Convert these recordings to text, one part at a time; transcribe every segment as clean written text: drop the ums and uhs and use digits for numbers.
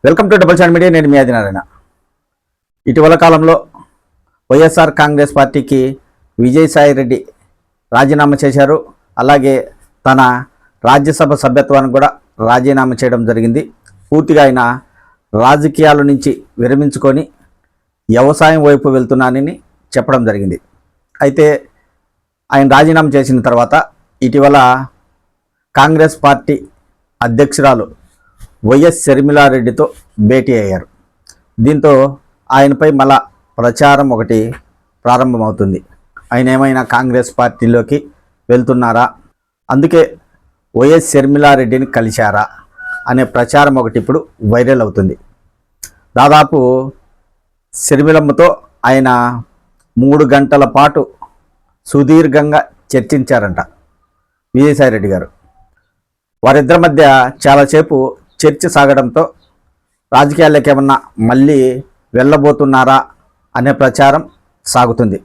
Welcome to double channel media. నేను మీ ఆదినారాయణ. ఇటీవల కాలంలో వైఎస్ఆర్ కాంగ్రెస్ పార్టీకి విజయసాయి రెడ్డి రాజీనామా చేశారు. అలాగే తన రాజ్యసభ సభ్యత్వాన్ని కూడా రాజీనామా చేయడం జరిగింది. పూర్తిగా ఆయన రాజకీయాల నుంచి విరమించుకొని వ్యవసాయం వైపు వెళ్తున్నానని చెప్పడం జరిగింది. అయితే ఆయన రాజీనామా చేసిన తర్వాత ఇటీవల కాంగ్రెస్ పార్టీ అధ్యక్షురాలు వైఎస్ షర్మిలారెడ్డితో భేటీ అయ్యారు. దీంతో ఆయనపై మళ్ళా ప్రచారం ఒకటి ప్రారంభమవుతుంది. ఆయన ఏమైనా కాంగ్రెస్ పార్టీలోకి వెళ్తున్నారా, అందుకే వైఎస్ షర్మిలారెడ్డిని కలిశారా అనే ప్రచారం ఒకటి ఇప్పుడు వైరల్ అవుతుంది. దాదాపు షర్మిలమ్మతో ఆయన 3 గంటల పాటు సుదీర్ఘంగా చర్చించారంట విజయసాయిరెడ్డి గారు. వారిద్దరి మధ్య చాలాసేపు చర్చ సాగడంతో రాజకీయాల్లోకి ఏమన్నా మళ్ళీ వెళ్ళబోతున్నారా అనే ప్రచారం సాగుతుంది.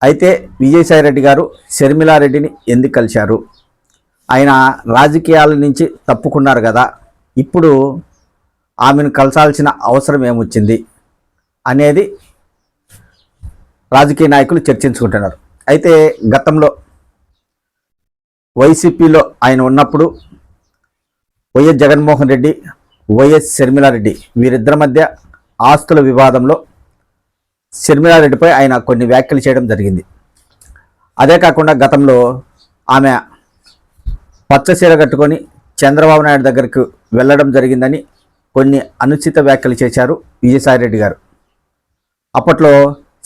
అయితే విజయసాయిరెడ్డి గారు షర్మిలారెడ్డిని ఎందుకు కలిశారు, ఆయన రాజకీయాల నుంచి తప్పుకున్నారు కదా, ఇప్పుడు ఆమెను కలసాల్సిన అవసరం ఏమొచ్చింది అనేది రాజకీయ నాయకులు చర్చించుకుంటున్నారు. అయితే గతంలో వైసీపీలో ఆయన ఉన్నప్పుడు వైఎస్ జగన్మోహన్ రెడ్డి, వైఎస్ షర్మిలారెడ్డి వీరిద్దరి మధ్య ఆస్తుల వివాదంలో షర్మిలారెడ్డిపై ఆయన కొన్ని వ్యాఖ్యలు చేయడం జరిగింది. అదే కాకుండా గతంలో ఆమె పచ్చ చీర కట్టుకొని చంద్రబాబు నాయుడు దగ్గరకు వెళ్ళడం జరిగిందని కొన్ని అనుచిత వ్యాఖ్యలు చేశారు విజయసాయిరెడ్డి గారు. అప్పట్లో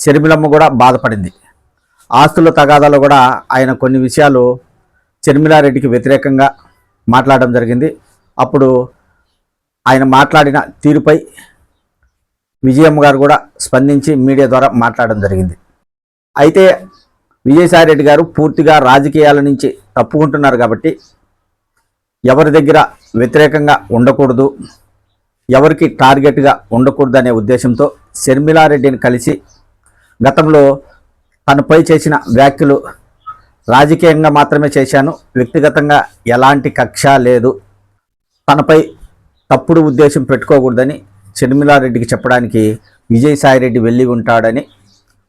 షర్మిలమ్మ కూడా బాధపడింది. ఆస్తుల తగాదాలో కూడా ఆయన కొన్ని విషయాలు షర్మిలారెడ్డికి వ్యతిరేకంగా మాట్లాడడం జరిగింది. అప్పుడు ఆయన మాట్లాడిన తీరుపై విజయమ్మ గారు కూడా స్పందించి మీడియా ద్వారా మాట్లాడడం జరిగింది. అయితే విజయసాయిరెడ్డి గారు పూర్తిగా రాజకీయాల నుంచి తప్పుకుంటున్నారు కాబట్టి ఎవరి దగ్గర వ్యతిరేకంగా ఉండకూడదు, ఎవరికి టార్గెట్గా ఉండకూడదు అనే ఉద్దేశంతో షర్మిలారెడ్డిని కలిసి గతంలో తనపై చేసిన వ్యాఖ్యలు రాజకీయంగా మాత్రమే చేశాను, వ్యక్తిగతంగా ఎలాంటి కక్ష లేదు, తనపై తప్పుడు ఉద్దేశం పెట్టుకోకూడదని షర్మిలారెడ్డికి చెప్పడానికి విజయసాయిరెడ్డి వెళ్ళి ఉంటాడని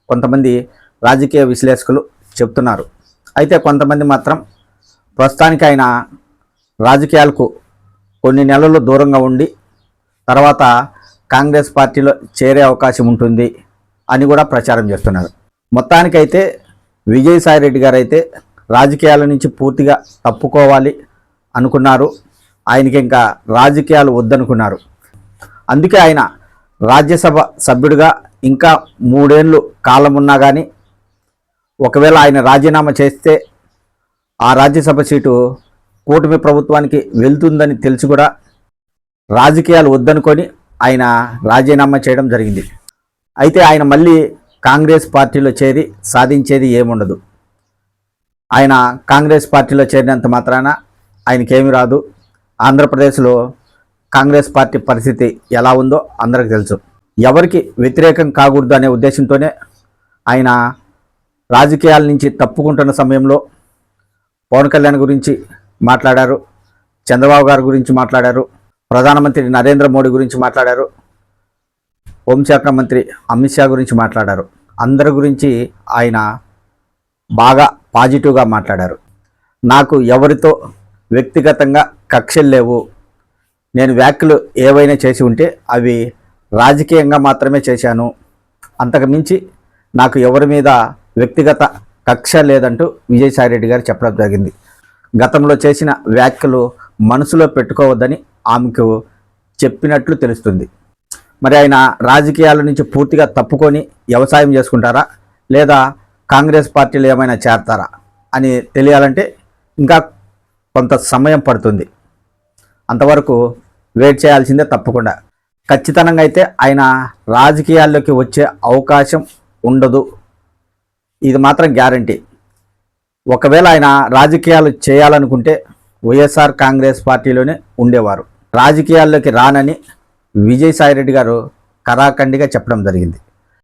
కొంతమంది రాజకీయ విశ్లేషకులు చెప్తున్నారు. అయితే కొంతమంది మాత్రం ప్రస్తుతానికి ఆయన రాజకీయాలకు కొన్ని నెలలు దూరంగా ఉండి తర్వాత కాంగ్రెస్ పార్టీలో చేరే అవకాశం ఉంటుంది అని కూడా ప్రచారం చేస్తున్నారు. మొత్తానికైతే విజయసాయిరెడ్డి గారు అయితే రాజకీయాల నుంచి పూర్తిగా తప్పుకోవాలి అనుకున్నారు. ఆయనకి ఇంకా రాజకీయాలు వద్దనుకున్నారు. అందుకే ఆయన రాజ్యసభ సభ్యుడిగా ఇంకా 3 ఏళ్ళు కాలం ఉన్నా కానీ ఒకవేళ ఆయన రాజీనామా చేస్తే ఆ రాజ్యసభ సీటు కూటమి ప్రభుత్వానికి వెళ్తుందని తెలిసి కూడా రాజకీయాలు వద్దనుకొని ఆయన రాజీనామా చేయడం జరిగింది. అయితే ఆయన మళ్ళీ కాంగ్రెస్ పార్టీలో చేరి సాధించేది ఏముండదు. ఆయన కాంగ్రెస్ పార్టీలో చేరినంత మాత్రాన ఆయనకేమీ రాదు. ఆంధ్రప్రదేశ్లో కాంగ్రెస్ పార్టీ పరిస్థితి ఎలా ఉందో అందరికీ తెలుసు. ఎవరికి వ్యతిరేకం కాకూడదు అనే ఉద్దేశంతోనే ఆయన రాజకీయాల నుంచి తప్పుకుంటున్న సమయంలో పవన్ కళ్యాణ్ గురించి మాట్లాడారు, చంద్రబాబు గారి గురించి మాట్లాడారు, ప్రధానమంత్రి నరేంద్ర మోడీ గురించి మాట్లాడారు, హోంశాఖ మంత్రి అమిత్ షా గురించి మాట్లాడారు. అందరి గురించి ఆయన బాగా పాజిటివ్గా మాట్లాడారు. నాకు ఎవరితో వ్యక్తిగతంగా కక్షలు లేవు, నేను వ్యాఖ్యలు ఏవైనా చేసి ఉంటే అవి రాజకీయంగా మాత్రమే చేశాను, అంతకుమించి నాకు ఎవరి మీద వ్యక్తిగత కక్ష లేదంటూ విజయసాయిరెడ్డి గారు చెప్పడం జరిగింది. గతంలో చేసిన వ్యాఖ్యలు మనసులో పెట్టుకోవద్దని ఆమెకు చెప్పినట్లు తెలుస్తుంది. మరి ఆయన రాజకీయాల నుంచి పూర్తిగా తప్పుకొని వ్యవసాయం చేసుకుంటారా లేదా కాంగ్రెస్ పార్టీలో ఏమైనా చేరతారా అని తెలియాలంటే ఇంకా కొంత సమయం పడుతుంది. అంతవరకు వెయిట్ చేయాల్సిందే తప్పకుండా. ఖచ్చితంగా అయితే ఆయన రాజకీయాల్లోకి వచ్చే అవకాశం ఉండదు, ఇది మాత్రం గ్యారంటీ. ఒకవేళ ఆయన రాజకీయాలు చేయాలనుకుంటే వైఎస్ఆర్ కాంగ్రెస్ పార్టీలోనే ఉండేవారు. రాజకీయాల్లోకి రానని విజయసాయిరెడ్డి గారు కరాఖండిగా చెప్పడం జరిగింది.